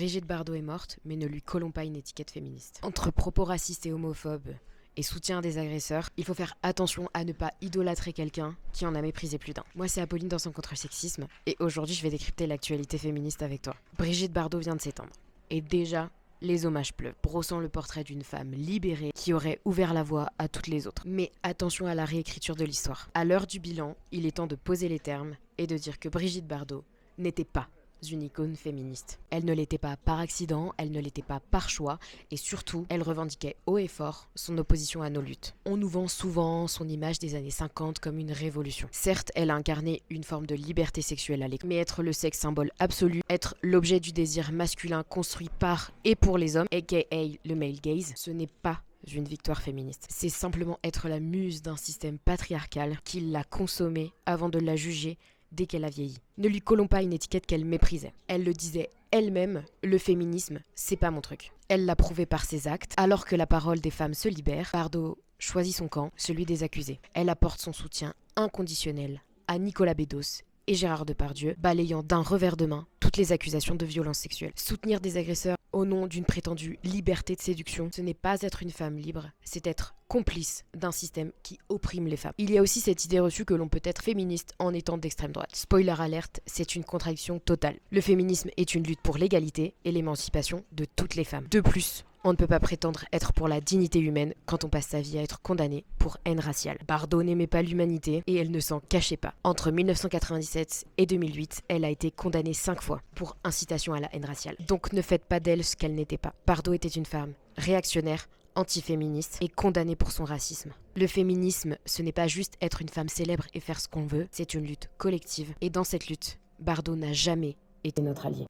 Brigitte Bardot est morte, mais ne lui collons pas une étiquette féministe. Entre propos racistes et homophobes et soutien des agresseurs, il faut faire attention à ne pas idolâtrer quelqu'un qui en a méprisé plus d'un. Moi, c'est Apolline dans son contre-sexisme, et aujourd'hui, je vais décrypter l'actualité féministe avec toi. Brigitte Bardot vient de s'éteindre. Et déjà, les hommages pleuvent, brossant le portrait d'une femme libérée qui aurait ouvert la voie à toutes les autres. Mais attention à la réécriture de l'histoire. À l'heure du bilan, il est temps de poser les termes et de dire que Brigitte Bardot n'était pas une icône féministe. Elle ne l'était pas par accident, elle ne l'était pas par choix, et surtout, elle revendiquait haut et fort son opposition à nos luttes. On nous vend souvent son image des années 50 comme une révolution. Certes, elle a incarné une forme de liberté sexuelle à l'école, mais être le sexe symbole absolu, être l'objet du désir masculin construit par et pour les hommes, aka le male gaze, ce n'est pas une victoire féministe. C'est simplement être la muse d'un système patriarcal qui l'a consommée avant de la juger dès qu'elle a vieilli. Ne lui collons pas une étiquette qu'elle méprisait. Elle le disait elle-même, le féminisme, c'est pas mon truc. Elle l'a prouvé par ses actes. Alors que la parole des femmes se libère, Bardot choisit son camp, celui des accusés. Elle apporte son soutien inconditionnel à Nicolas Bedos et Gérard Depardieu, balayant d'un revers de main toutes les accusations de violence sexuelle. Soutenir des agresseurs au nom d'une prétendue liberté de séduction, ce n'est pas être une femme libre, c'est être complice d'un système qui opprime les femmes. Il y a aussi cette idée reçue que l'on peut être féministe en étant d'extrême droite. Spoiler alerte, c'est une contradiction totale. Le féminisme est une lutte pour l'égalité et l'émancipation de toutes les femmes. De plus, on ne peut pas prétendre être pour la dignité humaine quand on passe sa vie à être condamné pour haine raciale. Bardot n'aimait pas l'humanité et elle ne s'en cachait pas. Entre 1997 et 2008, elle a été condamnée 5 fois pour incitation à la haine raciale. Donc ne faites pas d'elle ce qu'elle n'était pas. Bardot était une femme réactionnaire, antiféministe et condamnée pour son racisme. Le féminisme, ce n'est pas juste être une femme célèbre et faire ce qu'on veut, c'est une lutte collective. Et dans cette lutte, Bardot n'a jamais été notre allié.